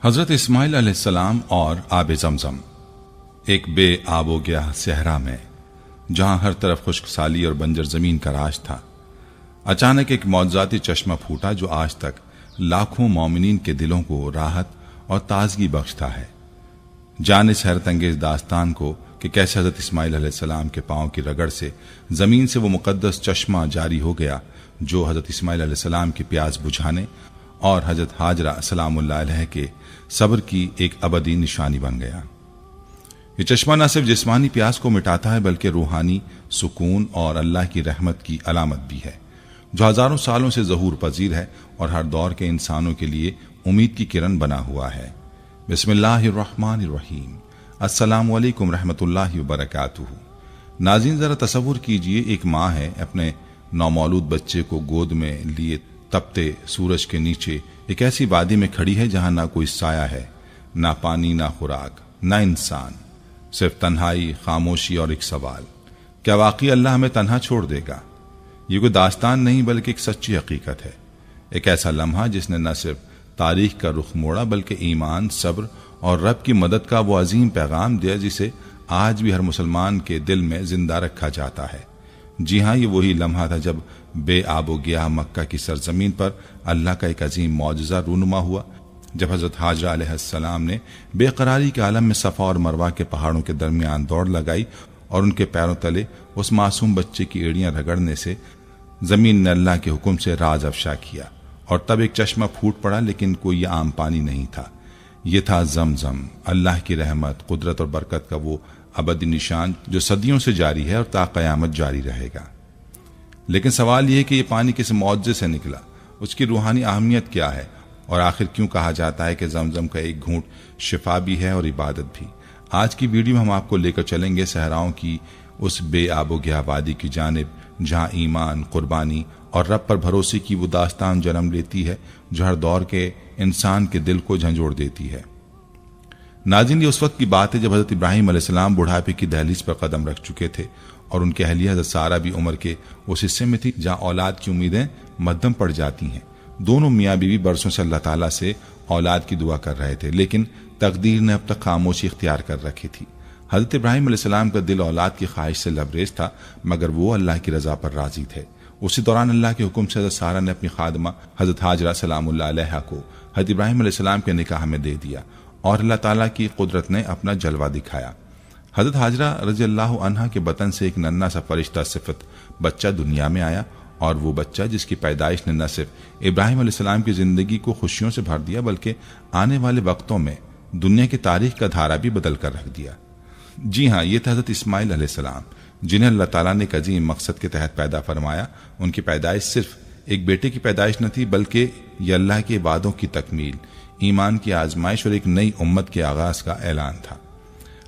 حضرت اسماعیل علیہ السلام اور آب زمزم۔ ایک بے آب و گیا صحرا میں جہاں ہر طرف خشک سالی اور بنجر زمین کا راج تھا، اچانک ایک معجزاتی چشمہ پھوٹا جو آج تک لاکھوں مومنین کے دلوں کو راحت اور تازگی بخشتا ہے۔ جان اس حیرت انگیز داستان کو کہ کیسے حضرت اسماعیل علیہ السلام کے پاؤں کی رگڑ سے زمین سے وہ مقدس چشمہ جاری ہو گیا جو حضرت اسماعیل علیہ السلام کی پیاس بجھانے اور حضرت ہاجرہ سلام اللہ علیہ کے صبر کی ایک ابدی نشانی بن گیا۔ یہ چشمہ نہ صرف جسمانی پیاس کو مٹاتا ہے بلکہ روحانی سکون اور اللہ کی رحمت کی علامت بھی ہے، جو ہزاروں سالوں سے ظہور پذیر ہے اور ہر دور کے انسانوں کے لیے امید کی کرن بنا ہوا ہے۔ بسم اللہ الرحمن الرحیم۔ السلام علیکم رحمۃ اللہ وبرکاتہ۔ ناظرین ذرا تصور کیجئے، ایک ماں ہے، اپنے نومولود بچے کو گود میں لیے تپتے سورج کے نیچے ایک ایسی وادی میں کھڑی ہے جہاں نہ کوئی سایہ ہے، نہ پانی، نہ خوراک، نہ انسان، صرف تنہائی، خاموشی اور ایک سوال: کیا واقعی اللہ ہمیں تنہا چھوڑ دے گا؟ یہ کوئی داستان نہیں بلکہ ایک سچی حقیقت ہے، ایک ایسا لمحہ جس نے نہ صرف تاریخ کا رخ موڑا بلکہ ایمان، صبر اور رب کی مدد کا وہ عظیم پیغام دیا جسے آج بھی ہر مسلمان کے دل میں زندہ رکھا جاتا ہے۔ جی ہاں، یہ وہی لمحہ تھا جب بے آب و گیا مکہ کی سرزمین پر اللہ کا ایک عظیم معجزہ رونما ہوا، جب حضرت ہاجرہ علیہ السلام نے بے قراری کے عالم میں صفا اور مروہ کے پہاڑوں کے درمیان دوڑ لگائی اور ان کے پیروں تلے اس معصوم بچے کی ایڑیاں رگڑنے سے زمین نے اللہ کے حکم سے راز افشا کیا، اور تب ایک چشمہ پھوٹ پڑا، لیکن کوئی عام پانی نہیں تھا، یہ تھا زمزم، اللہ کی رحمت، قدرت اور برکت کا وہ ابدی نشان جو صدیوں سے جاری ہے اور تا قیامت جاری رہے گا۔ لیکن سوال یہ ہے کہ یہ پانی کس معجزے سے نکلا، اس کی روحانی اہمیت کیا ہے، اور آخر کیوں کہا جاتا ہے کہ زمزم کا ایک گھونٹ شفا بھی ہے اور عبادت بھی؟ آج کی ویڈیو میں ہم آپ کو لے کر چلیں گے صحراؤں کی اس بے آب و گیا وادی کی جانب جہاں ایمان، قربانی اور رب پر بھروسے کی وہ داستان جنم لیتی ہے جو ہر دور کے انسان کے دل کو جھنجھوڑ دیتی ہے۔ ناظرین، یہ اس وقت کی بات ہے جب حضرت ابراہیم علیہ السلام بڑھاپے کی دہلیز پر قدم رکھ چکے تھے اور ان کے اہلیہ حضرت سارہ بھی عمر کے اس حصے میں تھی جہاں اولاد کی امیدیں مدھم پڑ جاتی ہیں۔ دونوں میاں بیوی برسوں سے اللہ تعالیٰ سے اولاد کی دعا کر رہے تھے، لیکن تقدیر نے اب تک خاموشی اختیار کر رکھی تھی۔ حضرت ابراہیم علیہ السلام کا دل اولاد کی خواہش سے لبریز تھا، مگر وہ اللہ کی رضا پر راضی تھے۔ اسی دوران اللہ کے حکم سے حضرت سارہ نے اپنی خادمہ حضرت ہاجرہ سلام اللہ علیہ کو حضرت ابراہیم علیہ السلام کے نکاح میں دے دیا، اور اللہ تعالیٰ کی قدرت نے اپنا جلوہ دکھایا۔ حضرت ہاجرہ رضی اللہ عنہا کے بطن سے ایک ننھا سا فرشتہ صفت بچہ دنیا میں آیا، اور وہ بچہ جس کی پیدائش نے نہ صرف ابراہیم علیہ السلام کی زندگی کو خوشیوں سے بھر دیا بلکہ آنے والے وقتوں میں دنیا کی تاریخ کا دھارا بھی بدل کر رکھ دیا۔ جی ہاں، یہ تھا حضرت اسماعیل علیہ السلام، جنہیں اللہ تعالیٰ نے ایک عظیم مقصد کے تحت پیدا فرمایا۔ ان کی پیدائش صرف ایک بیٹے کی پیدائش نہ تھی بلکہ یہ اللہ کے وعدوں کی تکمیل، ایمان کی آزمائش اور ایک نئی امت کے آغاز کا اعلان تھا۔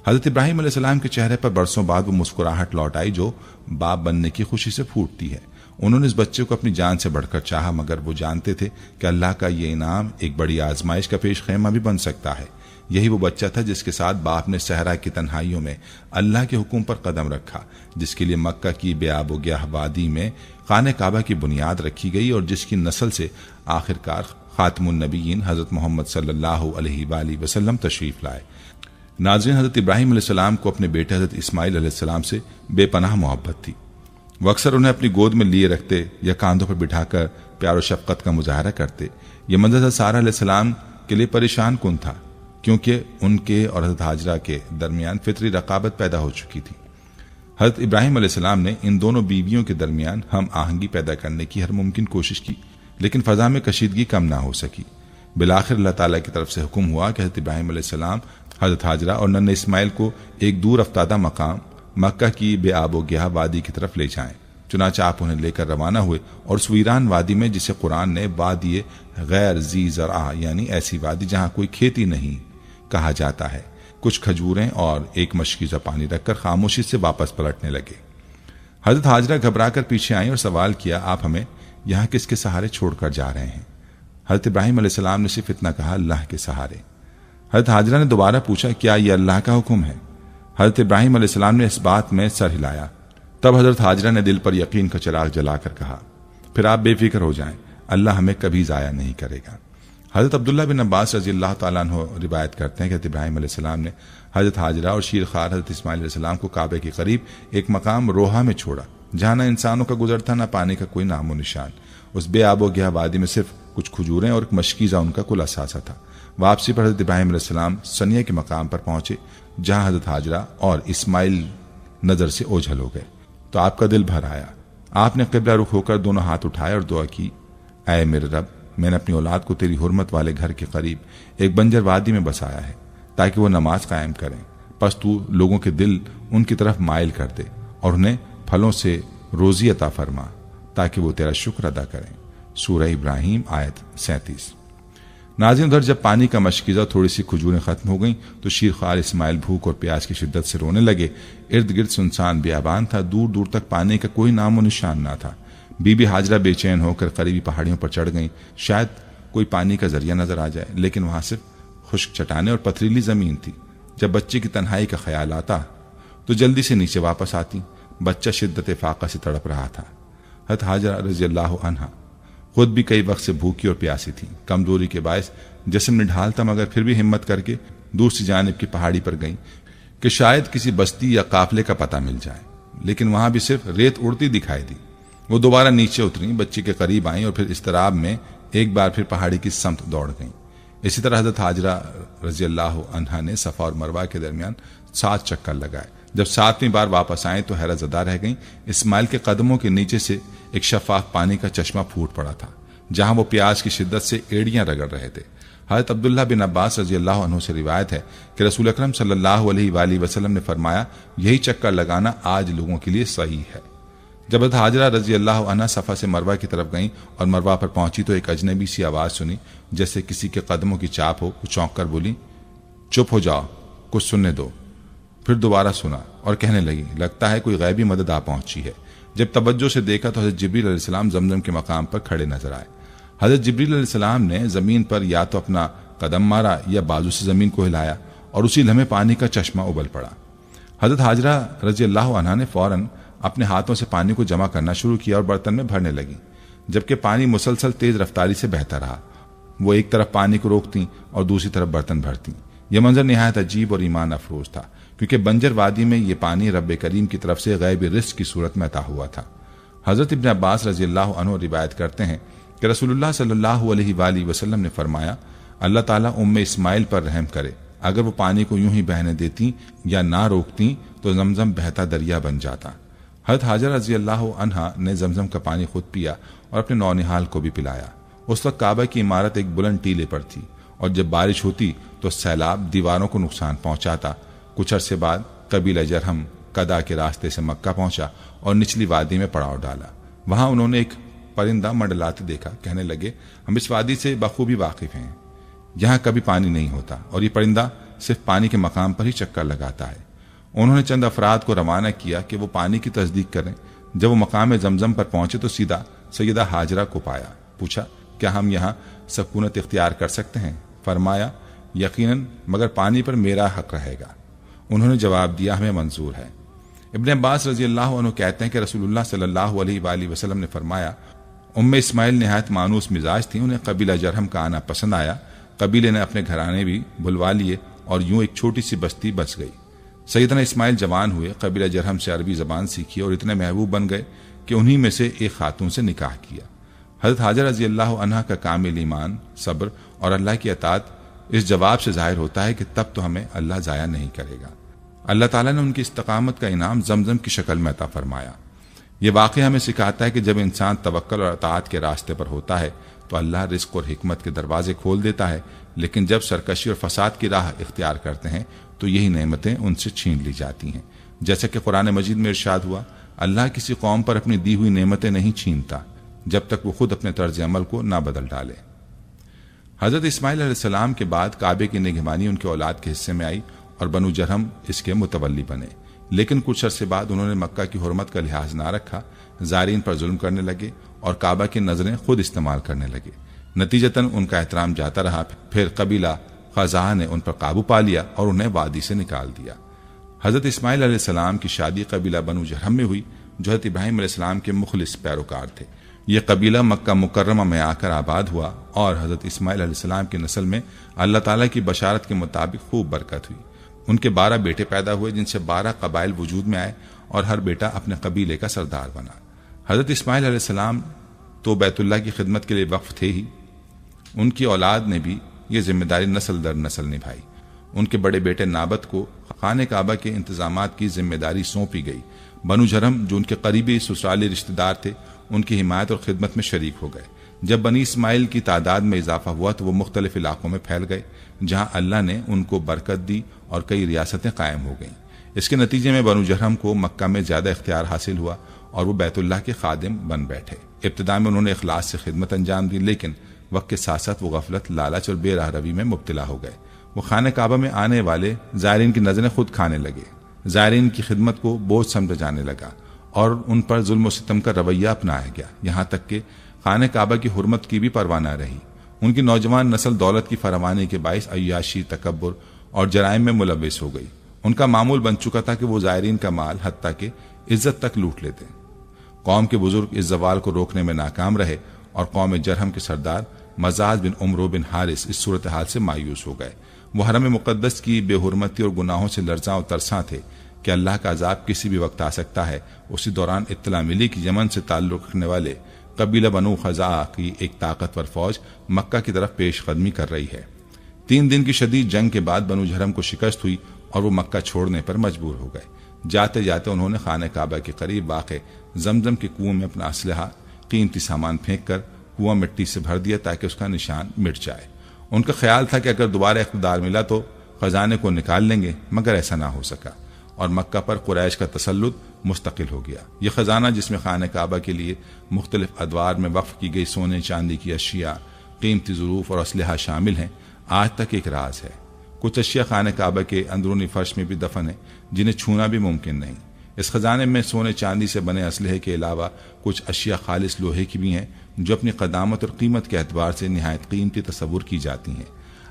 حضرت ابراہیم علیہ السلام کے چہرے پر برسوں بعد وہ مسکراہٹ لوٹ آئی جو باپ بننے کی خوشی سے پھوٹتی ہے۔ انہوں نے اس بچے کو اپنی جان سے بڑھ کر چاہا، مگر وہ جانتے تھے کہ اللہ کا یہ انعام ایک بڑی آزمائش کا پیش خیمہ بھی بن سکتا ہے۔ یہی وہ بچہ تھا جس کے ساتھ باپ نے صحرا کی تنہائیوں میں اللہ کے حکم پر قدم رکھا، جس کے لیے مکہ کی بے آب و گیا وادی میں خانہ کعبہ کی بنیاد رکھی گئی اور جس کی نسل سے آخرکار خاتم النبیین حضرت محمد صلی اللہ علیہ وآلہ وسلم تشریف لائے۔ ناظرین، حضرت ابراہیم علیہ السلام کو اپنے بیٹے حضرت اسماعیل علیہ السلام سے بے پناہ محبت تھی۔ وہ اکثر انہیں اپنی گود میں لیے رکھتے یا کاندھوں پر بٹھا کر پیار و شفقت کا مظاہرہ کرتے۔ یہ منظر حضرت سارہ علیہ السلام کے لیے پریشان کن تھا، کیونکہ ان کے اور حضرت ہاجرہ کے درمیان فطری رقابت پیدا ہو چکی تھی۔ حضرت ابراہیم علیہ السلام نے ان دونوں بیویوں کے درمیان ہم آہنگی پیدا کرنے کی ہر ممکن کوشش کی، لیکن فضا میں کشیدگی کم نہ ہو سکی۔ بالآخر اللہ تعالیٰ کی طرف سے حکم ہوا کہ حضرت ابراہیم علیہ السلام حضرت ہاجرہ اور ننھے اسماعیل کو ایک دور افتادہ مقام مکہ کی بے آب و گیا وادی کی طرف لے جائیں۔ چنانچہ آپ انہیں لے کر روانہ ہوئے اور اس ویران وادی میں، جسے قرآن نے وادی غیر ذی زرع یعنی ایسی وادی جہاں کوئی کھیتی نہیں کہا جاتا ہے، کچھ کھجوریں اور ایک مشکیزہ پانی رکھ کر خاموشی سے واپس پلٹنے لگے۔ حضرت ہاجرہ گھبرا کر پیچھے آئیں اور سوال کیا، آپ ہمیں یہاں کس کے سہارے چھوڑ کر جا رہے ہیں؟ حضرت ابراہیم علیہ السلام نے صرف اتنا کہا، اللہ کے سہارے۔ حضرت ہاجرہ نے دوبارہ پوچھا، کیا یہ اللہ کا حکم ہے؟ حضرت ابراہیم علیہ السلام نے اس بات میں سر ہلایا۔ تب حضرت ہاجرہ نے دل پر یقین کا چراغ جلا کر کہا، پھر آپ بے فکر ہو جائیں، اللہ ہمیں کبھی ضائع نہیں کرے گا۔ حضرت عبداللہ بن عباس رضی اللہ تعالیٰ عنہ روایت کرتے ہیں کہ حضرت ابراہیم علیہ السلام نے حضرت حاجرہ اور شیر خوار حضرت اسماعیل علیہ السلام کو کعبے کے قریب ایک مقام روحا میں چھوڑا جہاں نہ انسانوں کا گزر تھا نہ پانی کا کوئی نام و نشان۔ اس بے آب و گیا وادی میں صرف کچھ کھجوریں اور ایک مشکیزہ ان کا کل اثاثہ تھا۔ واپسی پر حضرت ابراہیم علیہ السلام ثنیہ کے مقام پر پہنچے جہاں حضرت حاجرہ اور اسماعیل نظر سے اوجھل ہو گئے تو آپ کا دل بھر آیا۔ آپ نے قبلہ رخ ہو کر دونوں ہاتھ اٹھائے اور دعا کی، اے میرے رب، میں نے اپنی اولاد کو تیری حرمت والے گھر کے قریب ایک بنجر وادی میں بسایا ہے تاکہ وہ نماز قائم کریں، پس تو لوگوں کے دل ان کی طرف مائل کر دے اور انہیں پھلوں سے روزی عطا فرما تاکہ وہ تیرا شکر ادا کریں۔ سورہ ابراہیم آیت 37۔ ناظرین، ادھر جب پانی کا مشکیزہ تھوڑی سی کھجوریں ختم ہو گئیں تو شیر خوار اسماعیل بھوک اور پیاس کی شدت سے رونے لگے۔ ارد گرد سنسان بیابان تھا، دور دور تک پانی کا کوئی نام و نشان نہ تھا۔ بی بی حاجرہ بے چین ہو کر قریبی پہاڑیوں پر چڑھ گئیں، شاید کوئی پانی کا ذریعہ نظر آ جائے، لیکن وہاں صرف خشک چٹانیں اور پتھریلی زمین تھی۔ جب بچے کی تنہائی کا خیال آتا تو جلدی سے نیچے واپس آتی۔ بچہ شدت فاقہ سے تڑپ رہا تھا۔ حضرت حاجرہ رضی اللہ عنہا خود بھی کئی وقت سے بھوکی اور پیاسی تھی۔ کمزوری کے باعث جسم نڈھال تھا، مگر پھر بھی ہمت کر کے دوسری جانب کی پہاڑی پر گئیں کہ شاید کسی بستی یا قافلے کا پتہ مل جائے، لیکن وہاں بھی صرف ریت اڑتی دکھائی دی۔ وہ دوبارہ نیچے اتریں، بچے کے قریب آئیں اور پھر اضطراب میں ایک بار پھر پہاڑی کی سمت دوڑ گئیں۔ اسی طرح حضرت حاجرہ رضی اللہ عنہا نے صفا اور مروہ کے درمیان 7 چکر لگائے۔ جب 7ویں بار واپس آئیں تو حیرت زدہ رہ گئیں۔ اسماعیل کے قدموں کے نیچے سے ایک شفاف پانی کا چشمہ پھوٹ پڑا تھا جہاں وہ پیاس کی شدت سے ایڑیاں رگڑ رہے تھے۔ حضرت عبداللہ بن عباس رضی اللہ عنہ سے روایت ہے کہ رسول اکرم صلی اللہ علیہ وآلہ وسلم نے فرمایا، یہی چکر لگانا آج لوگوں کے لیے صحیح ہے۔ جب حضرت حاجرہ رضی اللہ عنہ صفا سے مروہ کی طرف گئیں اور مروہ پر پہنچی تو ایک اجنبی سی آواز سنی جیسے کسی کے قدموں کی چاپ ہو۔ وہ چونک کر بولی، چپ ہو جاؤ، کچھ سننے دو۔ پھر دوبارہ سنا اور کہنے لگی، لگتا ہے کوئی غیبی مدد آ پہنچی ہے۔ جب توجہ سے دیکھا تو حضرت جبریل علیہ السلام زمزم کے مقام پر کھڑے نظر آئے۔ حضرت جبریل علیہ السلام نے زمین پر یا تو اپنا قدم مارا یا بازو سے زمین کو ہلایا اور اسی لمحے پانی کا چشمہ ابل پڑا۔ حضرت حاجرہ رضی اللہ عنہا نے فوراً اپنے ہاتھوں سے پانی کو جمع کرنا شروع کیا اور برتن میں بھرنے لگی، جبکہ پانی مسلسل تیز رفتاری سے بہتا رہا۔ وہ ایک طرف پانی کو روکتی اور دوسری طرف برتن بھرتی۔ یہ منظر نہایت عجیب اور ایمان افروز تھا، کیونکہ بنجر وادی میں یہ پانی رب کریم کی طرف سے غیبی رزق کی صورت میں عطا ہوا تھا۔ حضرت ابن عباس رضی اللہ عنہ روایت کرتے ہیں کہ رسول اللہ صلی اللہ علیہ وآلہ وسلم نے فرمایا، اللہ تعالیٰ اسماعیل پر رحم کرے، اگر وہ پانی کو یوں ہی بہنے دیتی یا نہ روکتی تو زمزم بہتا دریا بن جاتا۔ حضرت حاجرہ رضی اللہ عنہا نے زمزم کا پانی خود پیا اور اپنے نونہال کو بھی پلایا۔ اس وقت کعبہ کی عمارت ایک بلند ٹیلے پر تھی اور جب بارش ہوتی تو سیلاب دیواروں کو نقصان پہنچاتا۔ کچھ عرصے بعد قبیلہ جرہم قدا کے راستے سے مکہ پہنچا اور نچلی وادی میں پڑاؤ ڈالا۔ وہاں انہوں نے ایک پرندہ منڈلاتے دیکھا، کہنے لگے، ہم اس وادی سے بخوبی واقف ہیں، یہاں کبھی پانی نہیں ہوتا اور یہ پرندہ صرف پانی کے مقام پر ہی چکر لگاتا ہے۔ انہوں نے چند افراد کو روانہ کیا کہ وہ پانی کی تصدیق کریں۔ جب وہ مقام زمزم پر پہنچے تو سیدھا سیدہ حاجرہ کو پایا۔ پوچھا، کیا ہم یہاں سکونت اختیار کر سکتے ہیں؟ فرمایا، یقیناً، مگر پانی پر میرا حق رہے گا۔ انہوں نے جواب دیا، ہمیں منظور ہے۔ ابن عباس رضی اللہ عنہ کہتے ہیں کہ رسول اللہ صلی اللہ علیہ وآلہ وسلم نے فرمایا، اسماعیل نہایت مانوس مزاج تھی، انہیں قبیلہ جرہم کا آنا پسند آیا۔ قبیلے نے اپنے گھرانے بھی بلوا لیے اور یوں ایک چھوٹی سی بستی بس گئی۔ سیدنا اسماعیل جوان ہوئے، قبیلہ جرہم سے عربی زبان سیکھی اور اتنے محبوب بن گئے کہ انہی میں سے ایک خاتون سے نکاح کیا۔ حضرت حاجرہ رضی اللہ عنہا کا کامل ایمان، صبر اور اللہ کی اطاعت اس جواب سے ظاہر ہوتا ہے کہ تب تو ہمیں اللہ ضائع نہیں کرے گا۔ اللہ تعالیٰ نے ان کی استقامت کا انعام زمزم کی شکل میں عطا فرمایا۔ یہ واقعہ ہمیں سکھاتا ہے کہ جب انسان توکل اور اطاعت کے راستے پر ہوتا ہے تو اللہ رزق اور حکمت کے دروازے کھول دیتا ہے، لیکن جب سرکشی اور فساد کی راہ اختیار کرتے ہیں تو یہی نعمتیں ان سے چھین لی جاتی ہیں۔ جیسا کہ قرآن مجید میں ارشاد ہوا، اللہ کسی قوم پر اپنی دی ہوئی نعمتیں نہیں چھینتا جب تک وہ خود اپنے طرز عمل کو نہ بدل ڈالے۔ حضرت اسماعیل علیہ السلام کے بعد کعبے کی نگہبانی ان کے اولاد کے حصے میں آئی اور بنو جرہم اس کے متولی بنے، لیکن کچھ عرصے بعد انہوں نے مکہ کی حرمت کا لحاظ نہ رکھا، زائرین پر ظلم کرنے لگے اور کعبہ کی نظریں خود استعمال کرنے لگے۔ نتیجتاً ان کا احترام جاتا رہا۔ پھر قبیلہ خزاعہ نے ان پر قابو پا لیا اور انہیں وادی سے نکال دیا۔ حضرت اسماعیل علیہ السلام کی شادی قبیلہ بنو جرہم میں ہوئی، جو حضرت ابراہیم علیہ السلام کے مخلص پیروکار تھے۔ یہ قبیلہ مکہ مکرمہ میں آ کر آباد ہوا اور حضرت اسماعیل علیہ السلام کی نسل میں اللہ تعالیٰ کی بشارت کے مطابق خوب برکت ہوئی۔ ان کے 12 بیٹے پیدا ہوئے جن سے 12 قبائل وجود میں آئے اور ہر بیٹا اپنے قبیلے کا سردار بنا۔ حضرت اسماعیل علیہ السلام تو بیت اللہ کی خدمت کے لیے وقف تھے ہی، ان کی اولاد نے بھی یہ ذمہ داری نسل در نسل نبھائی۔ ان کے بڑے بیٹے نابت کو خانہ کعبہ کے انتظامات کی ذمہ داری سونپی گئی۔ بنو جرہم جو ان کے قریبی سسرالی رشتہ دار تھے ان کی حمایت اور خدمت میں شریک ہو گئے۔ جب بنی اسماعیل کی تعداد میں اضافہ ہوا تو وہ مختلف علاقوں میں پھیل گئے جہاں اللہ نے ان کو برکت دی اور کئی ریاستیں قائم ہو گئیں۔ اس کے نتیجے میں بنو جرہم کو مکہ میں زیادہ اختیار حاصل ہوا اور وہ بیت اللہ کے خادم بن بیٹھے۔ ابتدا میں انہوں نے اخلاص سے خدمت انجام دی، لیکن وقت کے ساتھ ساتھ وہ غفلت، لالچ اور بے راہ روی میں مبتلا ہو گئے۔ وہ خانہ کعبہ میں آنے والے زائرین کی نظریں خود کھانے لگے، زائرین کی خدمت کو بوجھ سمجھا جانے لگا اور ان پر ظلم و ستم کا رویہ اپنایا گیا، یہاں تک کہ خانہ کعبہ کی حرمت کی بھی پرواہ نہ رہی۔ ان کی نوجوان نسل دولت کی فراوانی کے باعث عیاشی، تکبر اور جرائم میں ملوث ہو گئی۔ ان کا معمول بن چکا تھا کہ وہ زائرین کا مال حتیٰ کہ عزت تک لوٹ لیتے۔ قوم کے بزرگ اس زوال کو روکنے میں ناکام رہے اور قوم جرہم کے سردار مزاج بن عمرو بن حارث اس صورتحال سے مایوس ہو گئے۔ وہ حرم مقدس کی بے حرمتی اور گناہوں سے لرزاں و ترساں تھے کہ اللہ کا عذاب کسی بھی وقت آ سکتا ہے۔ اسی دوران اطلاع ملی کہ یمن سے تعلق رکھنے والے قبیلہ بنو خزاعہ کی ایک طاقتور فوج مکہ کی طرف پیش قدمی کر رہی ہے۔ 3 دن کی شدید جنگ کے بعد بنو جرہم کو شکست ہوئی اور وہ مکہ چھوڑنے پر مجبور ہو گئے۔ جاتے جاتے انہوں نے خانہ کعبہ کے قریب واقع زمزم کے کنویں میں اپنا اسلحہ، قیمتی سامان پھینک کر کنواں مٹی سے بھر دیا تاکہ اس کا نشان مٹ جائے۔ ان کا خیال تھا کہ اگر دوبارہ اقتدار ملا تو خزانے کو نکال لیں گے، مگر ایسا نہ ہو سکا اور مکہ پر قریش کا تسلط مستقل ہو گیا۔ یہ خزانہ جس میں خانہ کعبہ کے لیے مختلف ادوار میں وقف کی گئی سونے چاندی کی اشیاء، قیمتی ظروف اور اسلحہ شامل ہیں، آج تک ایک راز ہے۔ کچھ اشیاء خانہ کعبہ کے اندرونی فرش میں بھی دفن ہیں جنہیں چھونا بھی ممکن نہیں۔ اس خزانے میں سونے چاندی سے بنے اسلحے کے علاوہ کچھ اشیاء خالص لوہے کی بھی ہیں جو اپنی قدامت اور قیمت کے اعتبار سے نہایت قیمتی تصور کی جاتی ہیں۔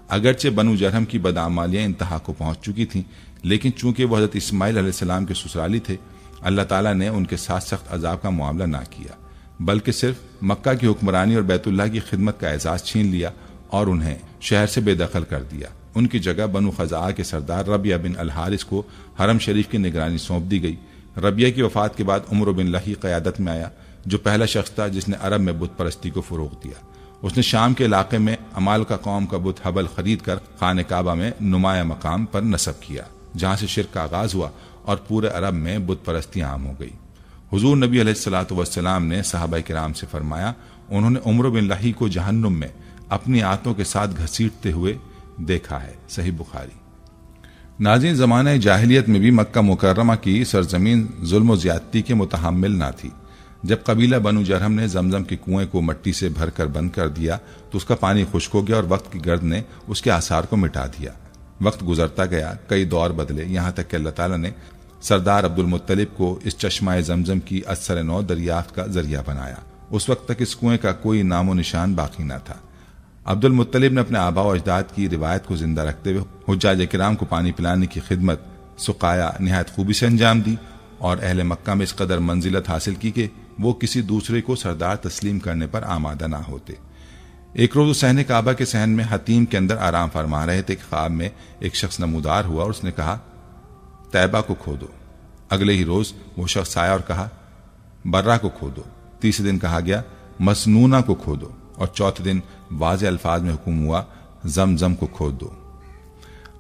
اگرچہ بنو جرہم کی بدعمالیاں انتہا کو پہنچ چکی تھیں، لیکن چونکہ وہ حضرت اسماعیل علیہ السلام کے سسرالی تھے، اللہ تعالیٰ نے ان کے ساتھ سخت عذاب کا معاملہ نہ کیا، بلکہ صرف مکہ کی حکمرانی اور بیت اللہ کی خدمت کا اعزاز چھین لیا اور انہیں شہر سے بے دخل کر دیا۔ ان کی جگہ بنو خزاعہ کے سردار ربیہ بن الحارث کو حرم شریف کی نگرانی سونپ دی گئی۔ ربیہ کی وفات کے بعد عمرو بن لہی قیادت میں آیا، جو پہلا شخص تھا جس نے عرب میں بت پرستی کو فروغ دیا۔ اس نے شام کے علاقے میں عمالقہ قوم کا بت حبل خرید کر خانہ کعبہ میں نمایاں مقام پر نصب کیا، جہاں سے شرک کا آغاز ہوا اور پورے عرب میں بت پرستی عام ہو گئی۔ حضور نبی علیہ الصلوۃ والسلام نے صحابہ کرام سے فرمایا، انہوں نے عمرو بن لہی کو جہنم میں اپنی آنتوں کے ساتھ گھسیٹتے ہوئے دیکھا ہے۔ صحیح بخاری۔ ناظرین، زمانہ جاہلیت میں بھی مکہ مکرمہ کی سرزمین ظلم و زیادتی کے متحمل نہ تھی۔ جب قبیلہ بنو جرہم نے زمزم کے کنویں کو مٹی سے بھر کر بند کر دیا تو اس کا پانی خشک ہو گیا اور وقت کی گرد نے اس کے آثار کو مٹا دیا۔ وقت گزرتا گیا، کئی دور بدلے، یہاں تک کہ اللہ تعالیٰ نے سردار عبد المطلب کو اس چشمہ زمزم کی اثر نو دریافت کا ذریعہ بنایا۔ اس وقت تک اس کنویں کا کوئی نام و نشان باقی نہ تھا۔ عبد المطلب نے اپنے آباء و اجداد کی روایت کو زندہ رکھتے ہوئے حجاج کرام کو پانی پلانے کی خدمت سقایا نہایت خوبی سے انجام دی اور اہل مکہ میں اس قدر منزلت حاصل کی کہ وہ کسی دوسرے کو سردار تسلیم کرنے پر آمادہ نہ ہوتے۔ ایک روز اس صحن کعبہ کے صحن میں حتیم کے اندر آرام فرما رہے تھے کہ خواب میں ایک شخص نمودار ہوا اور اس نے کہا، طیبہ کو کھودو۔ اگلے ہی روز وہ شخص آیا اور کہا، برہ کو کھودو۔ تیسرے دن کہا گیا، مسنونہ کو کھودو، اور چوتھے دن واضح الفاظ میں حکم ہوا، زمزم کو کھود دو۔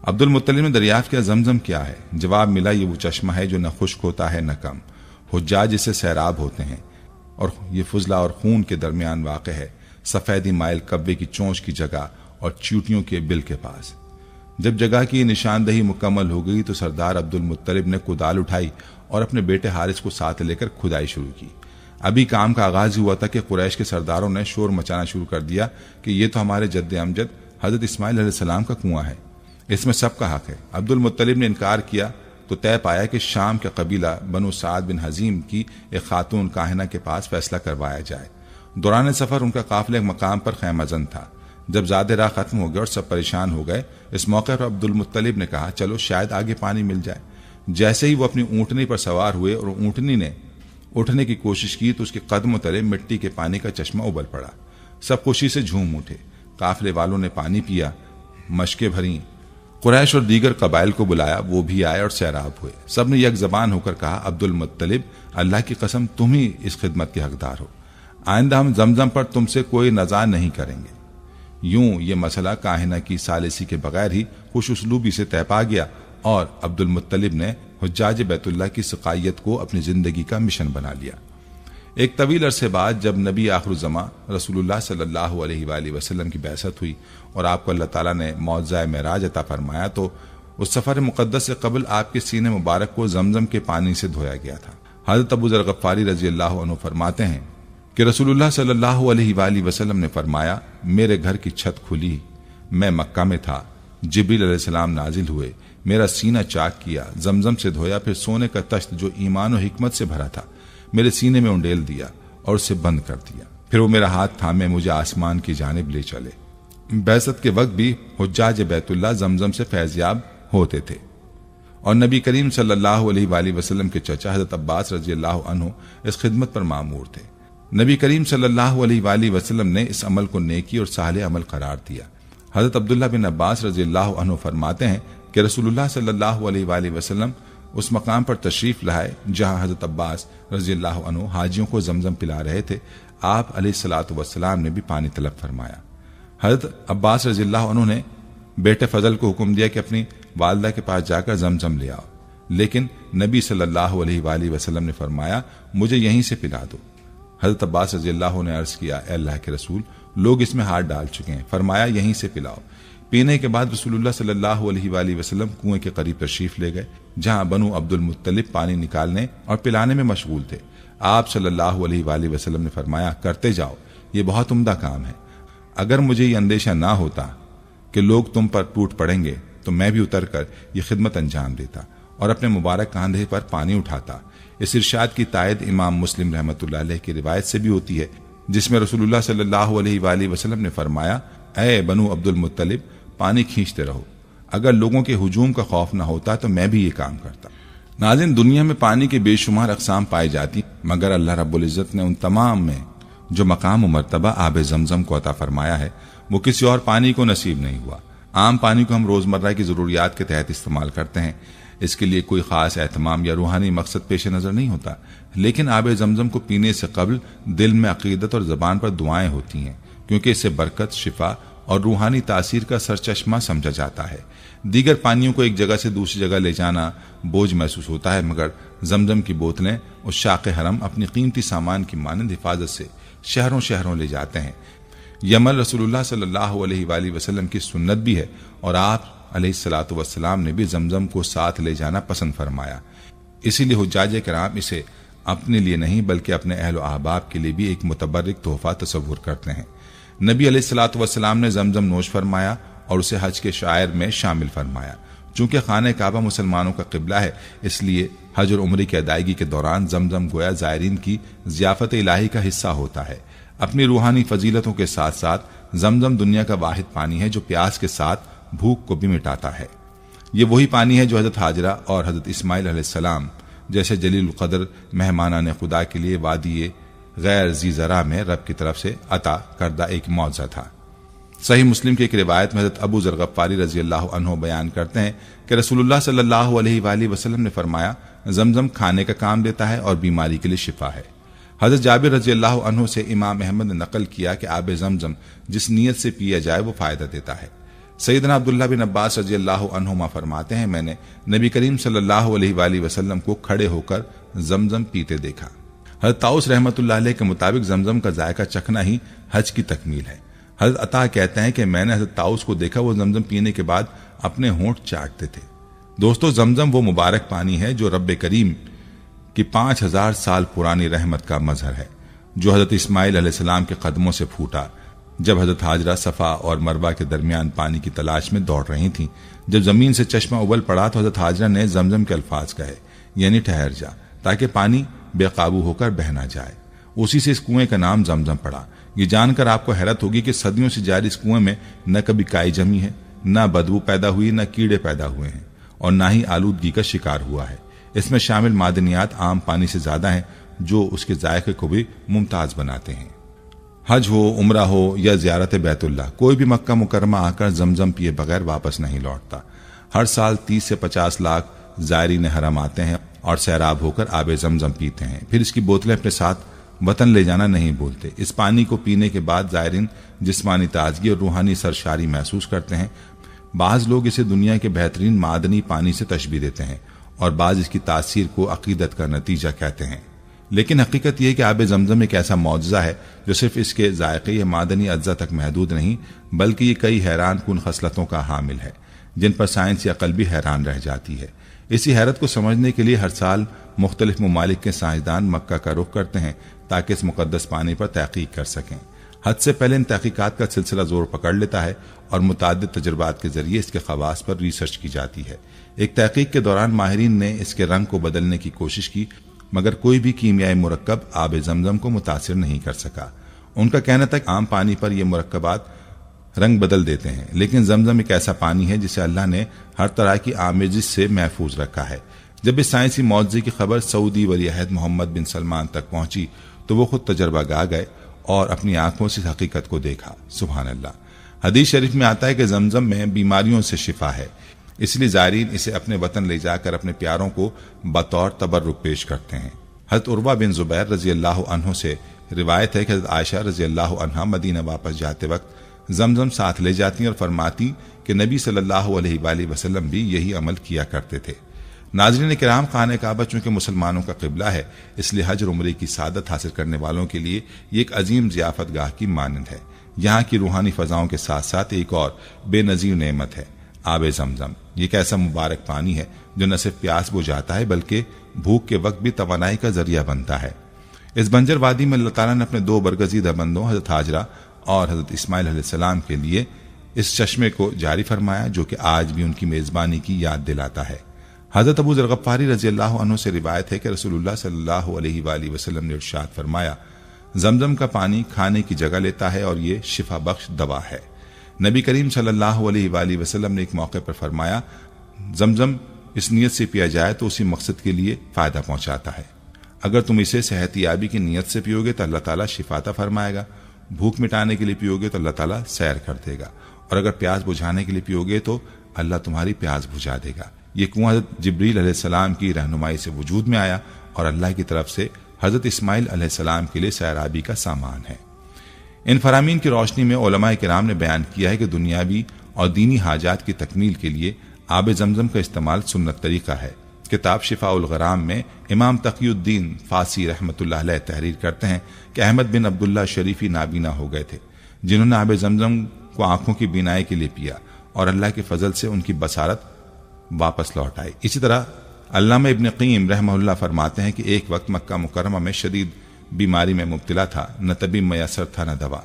عبد المطلب نے دریافت کیا، زمزم کیا ہے؟ جواب ملا، یہ وہ چشمہ ہے جو نہ خشک ہوتا ہے نہ کم، حجاج اسے سیراب ہوتے ہیں، اور یہ فضلہ اور خون کے درمیان واقع ہے، سفیدی مائل کبے کی چونچ کی جگہ اور چیوٹیوں کے بل کے پاس۔ جب جگہ کی نشاندہی مکمل ہو گئی تو سردار عبد المطلب نے کدال اٹھائی اور اپنے بیٹے حارث کو ساتھ لے کر کھدائی شروع کی۔ ابھی کام کا آغاز ہی ہوا تھا کہ قریش کے سرداروں نے شور مچانا شروع کر دیا کہ یہ تو ہمارے جد امجد حضرت اسماعیل علیہ السلام کا کنواں ہے، اس میں سب کا حق ہے۔ عبد المطلب نے انکار کیا تو طے پایا کہ شام کے قبیلہ بنو سعد بن حزیم کی ایک خاتون کاہنہ کے پاس فیصلہ کروایا جائے۔ دوران سفر ان کا قافلہ ایک مقام پر خیمہ زن تھا۔ جب زیادہ راہ ختم ہو گیا اور سب پریشان ہو گئے، اس موقع پر عبد المطلب نے کہا، چلو شاید آگے پانی مل جائے۔ جیسے ہی وہ اپنی اونٹنی پر سوار ہوئے اور اونٹنی نے اٹھنے کی کوشش کی تو اس کے قدموں تلے مٹی کے پانی کا چشمہ ابل پڑا۔ سب خوشی سے جھوم اٹھے۔ قافلے والوں نے پانی پیا، مشکیں بھریں۔ قریش اور دیگر قبائل کو بلایا، وہ بھی آئے اور سیراب ہوئے۔ سب نے یک زبان ہو کر کہا، عبد المطلب، اللہ کی قسم تم ہی اس خدمت کے حقدار ہو، آئندہ ہم زمزم پر تم سے کوئی نزاع نہیں کریں گے۔ یوں یہ مسئلہ کاہنہ کی ثالثی کے بغیر ہی خوش اسلوبی سے طے پا گیا اور عبد المطلب نے حجاج بیت اللہ کی سقائیت کو اپنی زندگی کا مشن بنا لیا۔ ایک طویل عرصے بعد جب نبی آخر الزماں رسول اللہ صلی اللہ علیہ وآلہ وسلم کی بعثت ہوئی اور آپ کو اللہ تعالیٰ نے معجزہ معراج عطا فرمایا تو اس سفر مقدس سے قبل آپ کے سینے مبارک کو زمزم کے پانی سے دھویا گیا تھا۔ حضرت ابو ذر غفاری رضی اللہ عنہ فرماتے ہیں کہ رسول اللہ صلی اللہ علیہ وآلہ وسلم نے فرمایا، میرے گھر کی چھت کھلی، میں مکہ میں تھا، جبریل علیہ السلام نازل ہوئے، میرا سینہ چاک کیا، زمزم سے دھویا، پھر سونے کا تشت جو ایمان و حکمت سے بھرا تھا میرے سینے میں انڈیل دیا اور اسے بند کر دیا، پھر وہ میرا ہاتھ تھامے مجھے آسمان کی جانب لے چلے۔ بعثت کے وقت بھی حجاج بیت اللہ زمزم سے فیض یاب ہوتے تھے، اور نبی کریم صلی اللہ علیہ وآلہ وسلم کے چچا حضرت عباس رضی اللہ عنہ اس خدمت پر مامور تھے۔ نبی کریم صلی اللہ علیہ وآلہ وسلم نے اس عمل کو نیکی اور صالح عمل قرار دیا۔ حضرت عبداللہ بن عباس رضی اللہ عنہ فرماتے ہیں کہ رسول اللہ صلی اللہ علیہ وآلہ وسلم اس مقام پر تشریف لائے جہاں حضرت عباس رضی اللہ عنہ حاجیوں کو زمزم پلا رہے تھے۔ آپ علیہ الصلوۃ والسلام نے بھی پانی طلب فرمایا۔ حضرت عباس رضی اللہ عنہ نے بیٹے فضل کو حکم دیا کہ اپنی والدہ کے پاس جا کر زمزم لے آؤ، لیکن نبی صلی اللہ علیہ وآلہ وسلم نے فرمایا، مجھے یہیں سے پلا دو۔ حضرت عباس رضی اللہ عنہ نے عرض کیا، اے اللہ کے رسول، لوگ اس میں ہاتھ ڈال چکے ہیں۔ فرمایا، یہیں سے پلاؤ۔ پینے کے بعد رسول اللہ صلی اللہ علیہ وآلہ وسلم کنویں کے قریب تشریف لے گئے جہاں بنو عبد المطلب پانی نکالنے اور پلانے میں مشغول تھے۔ آپ صلی اللہ علیہ وآلہ وسلم نے فرمایا، کرتے جاؤ، یہ بہت عمدہ کام ہے۔ اگر مجھے یہ اندیشہ نہ ہوتا کہ لوگ تم پر ٹوٹ پڑیں گے تو میں بھی اتر کر یہ خدمت انجام دیتا اور اپنے مبارک کاندھے پر پانی اٹھاتا۔ اس ارشاد کی تائید امام مسلم رحمۃ اللہ علیہ کی روایت سے بھی ہوتی ہے جس میں رسول اللہ صلی اللہ علیہ وآلہ وسلم نے فرمایا، اے بنو عبد المطلب، پانی کھینچتے رہو، اگر لوگوں کے ہجوم کا خوف نہ ہوتا تو میں بھی یہ کام کرتا۔ ناظرین، دنیا میں پانی کے بے شمار اقسام پائی جاتی، مگر اللہ رب العزت نے ان تمام میں جو مقام و مرتبہ آب زمزم کو عطا فرمایا ہے وہ کسی اور پانی کو نصیب نہیں ہوا۔ عام پانی کو ہم روزمرہ کی ضروریات کے تحت استعمال کرتے ہیں، اس کے لیے کوئی خاص اہتمام یا روحانی مقصد پیش نظر نہیں ہوتا، لیکن آب زمزم کو پینے سے قبل دل میں عقیدت اور زبان پر دعائیں ہوتی ہیں، کیونکہ اس سے برکت، شفا اور روحانی تاثیر کا سرچشمہ سمجھا جاتا ہے۔ دیگر پانیوں کو ایک جگہ سے دوسری جگہ لے جانا بوجھ محسوس ہوتا ہے، مگر زمزم کی بوتلیں اور شاق حرم اپنی قیمتی سامان کی مانند حفاظت سے شہروں شہروں لے جاتے ہیں۔ یہ عمل رسول اللہ صلی اللہ علیہ وآلہ وسلم کی سنت بھی ہے، اور آپ علیہ الصلوۃ والسلام نے بھی زمزم کو ساتھ لے جانا پسند فرمایا۔ اسی لیے حجاج کرام اسے اپنے لیے نہیں بلکہ اپنے اہل و احباب کے لیے بھی ایک متبرک تحفہ تصور کرتے ہیں۔ نبی علیہ الصلوۃ والسلام نے زمزم نوش فرمایا اور اسے حج کے شعائر میں شامل فرمایا۔ چونکہ خانہ کعبہ مسلمانوں کا قبلہ ہے، اس لیے حج اور عمرے کی ادائیگی کے دوران زمزم گویا زائرین کی ضیافت الہی کا حصہ ہوتا ہے۔ اپنی روحانی فضیلتوں کے ساتھ ساتھ زمزم دنیا کا واحد پانی ہے جو پیاس کے ساتھ بھوک کو بھی مٹاتا ہے۔ یہ وہی پانی ہے جو حضرت ہاجرہ اور حضرت اسماعیل علیہ السلام جیسے جلیل القدر مہمانان خدا کے لیے وادی غیر ذی زرع میں رب کی طرف سے عطا کردہ ایک معجزہ تھا۔ صحیح مسلم کی ایک روایت میں حضرت ابو ذر غفاری رضی اللہ عنہ بیان کرتے ہیں کہ رسول اللہ صلی اللہ علیہ وآلہ وسلم نے فرمایا، زمزم کھانے کا کام دیتا ہے اور بیماری کے لیے شفا ہے۔ حضرت جابر رضی اللہ عنہ سے امام احمد نے نقل کیا کہ آب زمزم جس نیت سے پیا جائے وہ فائدہ دیتا ہے۔ سیدنا عبداللہ بن عباس رضی اللہ عنہما فرماتے ہیں، میں نے نبی کریم صلی اللہ علیہ وآلہ وسلم کو کھڑے ہو کر زمزم پیتے دیکھا۔ حضرت طاؤس رحمۃ اللہ علیہ کے مطابق زمزم کا ذائقہ چکھنا ہی حج کی تکمیل ہے۔ حضرت عطا کہتے ہیں کہ میں نے حضرت طاؤس کو دیکھا، وہ زمزم پینے کے بعد اپنے ہونٹ چاٹتے تھے۔ دوستو، زمزم وہ مبارک پانی ہے جو رب کریم کی 5000 سال پرانی رحمت کا مظہر ہے، جو حضرت اسماعیل علیہ السلام کے قدموں سے پھوٹا جب حضرت ہاجرہ صفا اور مروہ کے درمیان پانی کی تلاش میں دوڑ رہی تھیں۔ جب زمین سے چشمہ ابل پڑا تو حضرت ہاجرہ نے زمزم کے الفاظ کہے، یعنی ٹھہر جا، تاکہ پانی بے قابو ہو کر بہ نہ جائے۔ اسی سے اس کنویں کا نام زمزم پڑا۔ یہ جان کر آپ کو حیرت ہوگی کہ صدیوں سے جاری اس کنویں میں نہ کبھی کائی جمی ہے، نہ بدبو پیدا ہوئی، نہ کیڑے پیدا ہوئے ہیں، اور نہ ہی آلودگی کا شکار ہوا ہے۔ اس میں شامل معدنیات عام پانی سے زیادہ ہیں، جو اس کے ذائقے کو بھی ممتاز بناتے ہیں۔ حج ہو، عمرہ ہو یا زیارت بیت اللہ، کوئی بھی مکہ مکرمہ آ کر زمزم پیے بغیر واپس نہیں لوٹتا۔ ہر سال 30 سے 50 لاکھ زائرین حرم آتے ہیں اور سیراب ہو کر آب زمزم پیتے ہیں، پھر اس کی بوتلیں اپنے ساتھ وطن لے جانا نہیں بھولتے۔ اس پانی کو پینے کے بعد زائرین جسمانی تازگی اور روحانی سرشاری محسوس کرتے ہیں۔ بعض لوگ اسے دنیا کے بہترین معدنی پانی سے تشبیہ دیتے ہیں اور بعض اس کی تاثیر کو عقیدت کا نتیجہ کہتے ہیں، لیکن حقیقت یہ ہے کہ آب زمزم ایک ایسا معجزہ ہے جو صرف اس کے ذائقے یا معدنی اجزاء تک محدود نہیں، بلکہ یہ کئی حیران کن خصلتوں کا حامل ہے جن پر سائنسی عقل بھی حیران رہ جاتی ہے۔ اسی حیرت کو سمجھنے کے لیے ہر سال مختلف ممالک کے سائنسدان مکہ کا رخ کرتے ہیں تاکہ اس مقدس پانی پر تحقیق کر سکیں۔ حد سے پہلے ان تحقیقات کا سلسلہ زور پکڑ لیتا ہے اور متعدد تجربات کے ذریعے اس کے خواص پر ریسرچ کی جاتی ہے۔ ایک تحقیق کے دوران ماہرین نے اس کے رنگ کو بدلنے کی کوشش کی، مگر کوئی بھی کیمیائی مرکب آب زمزم کو متاثر نہیں کر سکا۔ ان کا کہنا تھا کہ عام پانی پر یہ مرکبات رنگ بدل دیتے ہیں، لیکن زمزم ایک ایسا پانی ہے جسے اللہ نے ہر طرح کی آمیزش سے محفوظ رکھا ہے۔ جب اس سائنسی معجزے کی خبر سعودی ولی عہد محمد بن سلمان تک پہنچی تو وہ خود تجربہ گاہ گئے اور اپنی آنکھوں سے حقیقت کو دیکھا۔ سبحان اللہ۔ حدیث شریف میں آتا ہے کہ زمزم میں بیماریوں سے شفا ہے، اس لیے زائرین اسے اپنے وطن لے جا کر اپنے پیاروں کو بطور تبرک پیش کرتے ہیں۔ حضرت عروہ بن زبیر رضی اللہ عنہ سے روایت ہے کہ حضرت عائشہ رضی اللہ عنہا مدینہ واپس جاتے وقت زمزم ساتھ لے جاتی اور فرماتی کہ نبی صلی اللہ علیہ وآلہ وسلم بھی یہی عمل کیا کرتے تھے۔ ناظرین کرام، خانہ کعبہ چونکہ مسلمانوں کا قبلہ ہے، اس لیے حج اور عمرے کی سعادت حاصل کرنے والوں کے لیے یہ ایک عظیم ضیافت گاہ کی مانند ہے۔ یہاں کی روحانی فضاؤں کے ساتھ ساتھ ایک اور بے نظیر نعمت ہے، آب زمزم۔ یہ ایک ایسا مبارک پانی ہے جو نہ صرف پیاس بجھاتا ہے بلکہ بھوک کے وقت بھی توانائی کا ذریعہ بنتا ہے۔ اس بنجر وادی میں اللہ تعالیٰ نے اپنے دو برگزیدہ بندوں حضرت ہاجرہ اور حضرت اسماعیل علیہ السلام کے لیے اس چشمے کو جاری فرمایا جو کہ آج بھی ان کی میزبانی کی یاد دلاتا ہے۔ حضرت ابو ذر غفاری رضی اللہ عنہ سے روایت ہے کہ رسول اللہ صلی اللہ علیہ وآلہ وسلم نے ارشاد فرمایا، زمزم کا پانی کھانے کی جگہ لیتا ہے اور یہ شفا بخش دوا ہے۔ نبی کریم صلی اللہ علیہ وآلہ وسلم نے ایک موقع پر فرمایا، زمزم اس نیت سے پیا جائے تو اسی مقصد کے لیے فائدہ پہنچاتا ہے۔ اگر تم اسے صحت یابی کی نیت سے پیو گے تو اللہ تعالیٰ شفا عطا فرمائے گا، بھوک مٹانے کے لیے پیو گے تو اللہ تعالیٰ سیر کر دے گا، اور اگر پیاس بجھانے کے لیے پیو گے تو اللہ تمہاری پیاس بجھا دے گا۔ یہ کنواں حضرت جبریل علیہ السلام کی رہنمائی سے وجود میں آیا اور اللہ کی طرف سے حضرت اسماعیل علیہ السلام کے لیے سیرابی کا سامان ہے۔ ان فرامین کی روشنی میں علماء کرام نے بیان کیا ہے کہ دنیاوی اور دینی حاجات کی تکمیل کے لیے آب زمزم کا استعمال سنت طریقہ ہے۔ کتاب شفاء الغرام میں امام تقی الدین فاسی رحمۃ اللہ علیہ تحریر کرتے ہیں کہ احمد بن عبداللہ شریفی نابینا ہو گئے تھے، جنہوں نے آب زمزم کو آنکھوں کی بینائی کے لیے پیا اور اللہ کے فضل سے ان کی بصارت واپس لوٹ آئی۔ اسی طرح علامہ ابن قیم رحمہ اللہ فرماتے ہیں کہ ایک وقت مکہ مکرمہ میں شدید بیماری میں مبتلا تھا، نہ طبیب میسر تھا نہ دوا،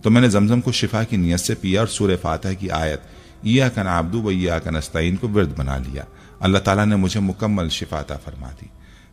تو میں نے زمزم کو شفا کی نیت سے پیا اور سورہ فاتحہ کی آیت ایاک نعبد و ایاک نستعین کو ورد بنا لیا۔ اللہ تعالیٰ نے مجھے مکمل شفا عطا فرما دی۔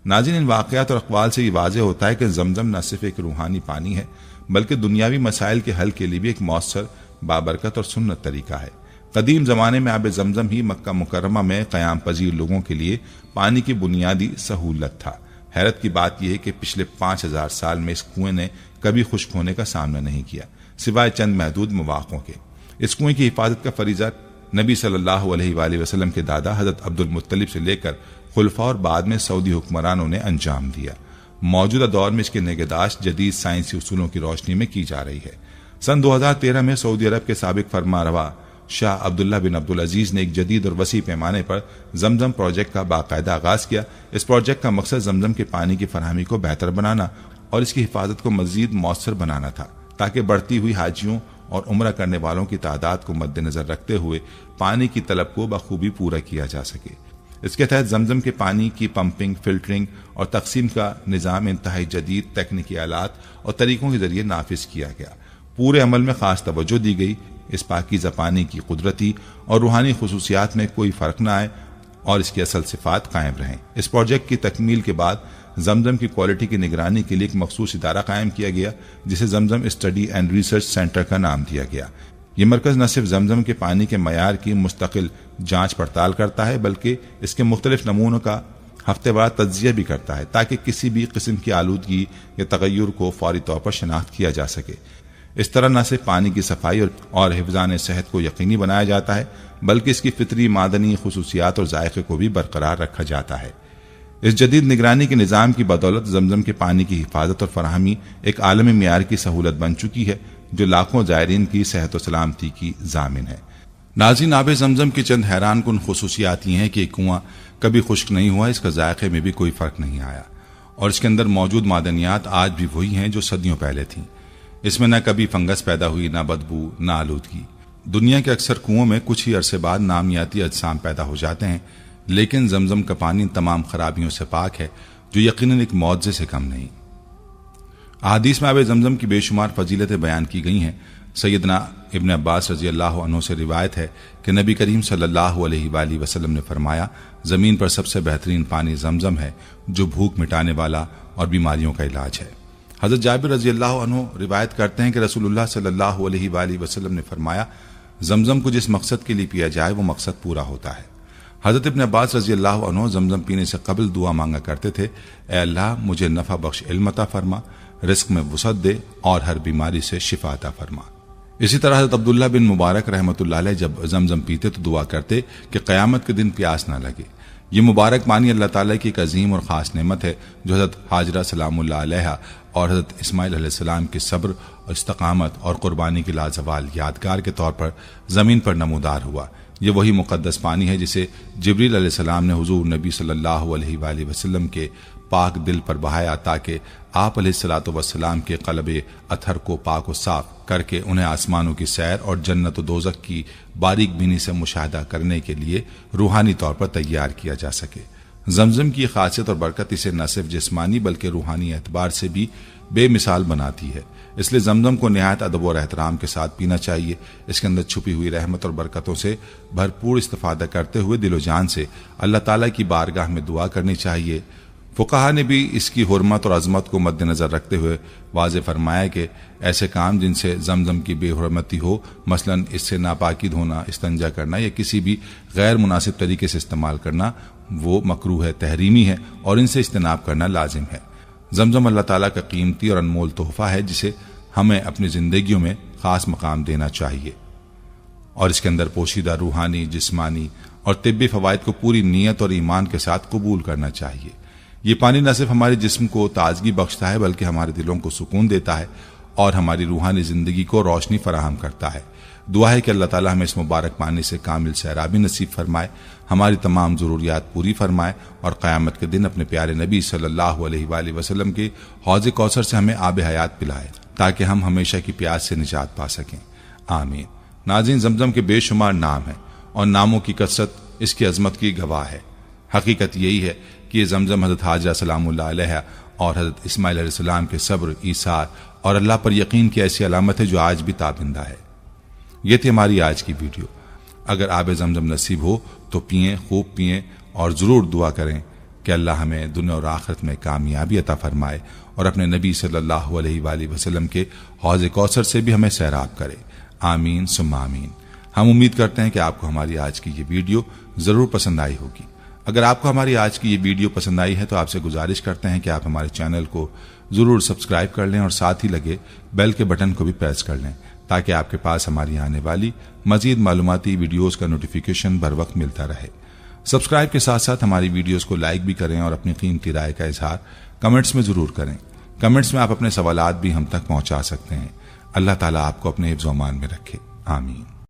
ناظرین، ان واقعات اور اقوال سے یہ واضح ہوتا ہے کہ زمزم نہ صرف ایک روحانی پانی ہے بلکہ دنیاوی مسائل کے حل کے لیے بھی ایک مؤثر، بابرکت اور سنت طریقہ ہے۔ قدیم زمانے میں آب زمزم ہی مکہ مکرمہ میں قیام پذیر لوگوں کے لیے پانی کی بنیادی سہولت تھا۔ حیرت کی بات یہ ہے کہ پچھلے 5000 سال میں اس کنویں نے کبھی خشک ہونے کا سامنا نہیں کیا، سوائے چند محدود مواقعوں کے۔ اس کنویں کی حفاظت کا فریضہ نبی صلی اللہ علیہ وآلہ وسلم کے دادا حضرت عبد المطلب سے لے کر خلفاء اور بعد میں سعودی حکمرانوں نے انجام دیا۔ موجودہ دور میں اس کی نگہداشت جدید سائنسی اصولوں کی روشنی میں کی جا رہی ہے۔ سن 2013 میں سعودی عرب کے سابق فرما روا شاہ عبداللہ بن عبدالعزیز نے ایک جدید اور وسیع پیمانے پر زمزم پروجیکٹ کا باقاعدہ آغاز کیا۔ اس پروجیکٹ کا مقصد زمزم کے پانی کی فراہمی کو بہتر بنانا اور اس کی حفاظت کو مزید مؤثر بنانا تھا، تاکہ بڑھتی ہوئی حاجیوں اور عمرہ کرنے والوں کی تعداد کو مد نظر رکھتے ہوئے پانی کی طلب کو بخوبی پورا کیا جا سکے۔ اس کے تحت زمزم کے پانی کی پمپنگ، فلٹرنگ اور تقسیم کا نظام انتہائی جدید تکنیکی آلات اور طریقوں کے ذریعے نافذ کیا گیا۔ پورے عمل میں خاص توجہ دی گئی اس پاکیزہ پانی کی قدرتی اور روحانی خصوصیات میں کوئی فرق نہ آئے اور اس کی اصل صفات قائم رہیں۔ اس پروجیکٹ کی تکمیل کے بعد زمزم کی کوالٹی کی نگرانی کے لیے ایک مخصوص ادارہ قائم کیا گیا جسے زمزم اسٹڈی اینڈ ریسرچ سینٹر کا نام دیا گیا۔ یہ مرکز نہ صرف زمزم کے پانی کے معیار کی مستقل جانچ پڑتال کرتا ہے بلکہ اس کے مختلف نمونوں کا ہفتے بعد تجزیہ بھی کرتا ہے تاکہ کسی بھی قسم کی آلودگی یا تغیر کو فوری طور پر شناخت کیا جا سکے۔ اس طرح نہ صرف پانی کی صفائی اور حفظان صحت کو یقینی بنایا جاتا ہے بلکہ اس کی فطری معدنی خصوصیات اور ذائقے کو بھی برقرار رکھا جاتا ہے۔ اس جدید نگرانی کے نظام کی بدولت زمزم کے پانی کی حفاظت اور فراہمی ایک عالمی معیار کی سہولت بن چکی ہے جو لاکھوں زائرین کی صحت و سلامتی کی ضامن ہے۔ ناظرین، آب زمزم کی چند حیران کن خصوصیات یہ ہیں کہ کنواں کبھی خشک نہیں ہوا، اس کا ذائقے میں بھی کوئی فرق نہیں آیا، اور اس کے اندر موجود معدنیات آج بھی وہی ہیں جو صدیوں پہلے تھیں۔ اس میں نہ کبھی فنگس پیدا ہوئی، نہ بدبو، نہ آلودگی۔ دنیا کے اکثر کنووں میں کچھ ہی عرصے بعد نامیاتی اجسام پیدا ہو جاتے ہیں، لیکن زمزم کا پانی تمام خرابیوں سے پاک ہے، جو یقیناً ایک معجزے سے کم نہیں۔ احادیث میں آب زمزم کی بے شمار فضیلتیں بیان کی گئی ہیں۔ سیدنا ابن عباس رضی اللہ عنہ سے روایت ہے کہ نبی کریم صلی اللہ علیہ وآلہ وسلم نے فرمایا، زمین پر سب سے بہترین پانی زمزم ہے جو بھوک مٹانے والا اور بیماریوں کا علاج ہے۔ حضرت جابر رضی اللہ عنہ روایت کرتے ہیں کہ رسول اللہ صلی اللہ علیہ وآلہ وسلم نے فرمایا، زمزم کو جس مقصد کے لیے پیا جائے وہ مقصد پورا ہوتا ہے۔ حضرت ابن عباس رضی اللہ عنہ زمزم پینے سے قبل دعا مانگا کرتے تھے، اے اللہ مجھے نفع بخش علم عطا فرما، رزق میں وسعت دے اور ہر بیماری سے شفا عطا فرما۔ اسی طرح حضرت عبداللہ بن مبارک رحمۃ اللہ علیہ جب زمزم پیتے تو دعا کرتے کہ قیامت کے دن پیاس نہ لگے۔ یہ مبارک پانی اللہ تعالیٰ کی ایک عظیم اور خاص نعمت ہے جو حضرت ہاجرہ سلام اللہ علیہ اور حضرت اسماعیل علیہ السلام کے صبر اور استقامت اور قربانی کی لازوال یادگار کے طور پر زمین پر نمودار ہوا۔ یہ وہی مقدس پانی ہے جسے جبریل علیہ السلام نے حضور نبی صلی اللہ علیہ وآلہ وسلم کے پاک دل پر بہایا تاکہ آپ علیہ الصلوۃ والسلام کے قلب اطہر کو پاک و صاف کر کے انہیں آسمانوں کی سیر اور جنت و دوزخ کی باریک بینی سے مشاہدہ کرنے کے لیے روحانی طور پر تیار کیا جا سکے۔ زمزم کی خاصیت اور برکت اسے نہ صرف جسمانی بلکہ روحانی اعتبار سے بھی بے مثال بناتی ہے۔ اس لیے زمزم کو نہایت ادب اور احترام کے ساتھ پینا چاہیے۔ اس کے اندر چھپی ہوئی رحمت اور برکتوں سے بھرپور استفادہ کرتے ہوئے دل و جان سے اللہ تعالیٰ کی بارگاہ میں دعا کرنی چاہیے۔ فقہا نے بھی اس کی حرمت اور عظمت کو مد نظر رکھتے ہوئے واضح فرمایا کہ ایسے کام جن سے زمزم کی بے حرمتی ہو، مثلا اس سے ناپاکی دھونا، استنجا کرنا یا کسی بھی غیر مناسب طریقے سے استعمال کرنا، وہ مکروہ ہے، تحریمی ہے اور ان سے اجتناب کرنا لازم ہے۔ زمزم اللہ تعالیٰ کا قیمتی اور انمول تحفہ ہے جسے ہمیں اپنی زندگیوں میں خاص مقام دینا چاہیے، اور اس کے اندر پوشیدہ روحانی، جسمانی اور طبی فوائد کو پوری نیت اور ایمان کے ساتھ قبول کرنا چاہیے۔ یہ پانی نہ صرف ہمارے جسم کو تازگی بخشتا ہے بلکہ ہمارے دلوں کو سکون دیتا ہے اور ہماری روحانی زندگی کو روشنی فراہم کرتا ہے۔ دعا ہے کہ اللہ تعالیٰ ہمیں اس مبارک پانی سے کامل سیرابی نصیب فرمائے، ہماری تمام ضروریات پوری فرمائے اور قیامت کے دن اپنے پیارے نبی صلی اللہ علیہ وآلہ وسلم کے حوض کوثر سے ہمیں آب حیات پلائے تاکہ ہم ہمیشہ کی پیاس سے نجات پا سکیں، آمین۔ ناظرین، زمزم کے بے شمار نام ہیں اور ناموں کی کثرت اس کی عظمت کی گواہ ہے۔ حقیقت یہی ہے کہ یہ زمزم حضرت حاجرہ سلام اللہ علیہ اور حضرت اسماعیل علیہ السلام کے صبر، ایثار اور اللہ پر یقین کی ایسی علامت ہے جو آج بھی تابندہ ہے۔ یہ تھی ہماری آج کی ویڈیو۔ اگر آب زمزم نصیب ہو تو پئیں، خوب پئیں اور ضرور دعا کریں کہ اللہ ہمیں دنیا اور آخرت میں کامیابی عطا فرمائے اور اپنے نبی صلی اللہ علیہ وآلہ وسلم کے حوض کوثر سے بھی ہمیں سیراب کرے، آمین ثم آمین۔ ہم امید کرتے ہیں کہ آپ کو ہماری آج کی یہ ویڈیو ضرور پسند آئی ہوگی۔ اگر آپ کو ہماری آج کی یہ ویڈیو پسند آئی ہے تو آپ سے گزارش کرتے ہیں کہ آپ ہمارے چینل کو ضرور سبسکرائب کر لیں اور ساتھ ہی لگے بیل کے بٹن کو بھی پریس کر لیں تاکہ آپ کے پاس ہماری آنے والی مزید معلوماتی ویڈیوز کا نوٹیفیکیشن بر وقت ملتا رہے۔ سبسکرائب کے ساتھ ساتھ ہماری ویڈیوز کو لائک بھی کریں اور اپنی قیمتی رائے کا اظہار کمنٹس میں ضرور کریں۔ کمنٹس میں آپ اپنے سوالات بھی ہم تک پہنچا سکتے ہیں۔ اللہ تعالیٰ آپ کو اپنے حفظ و امان میں رکھے، آمین۔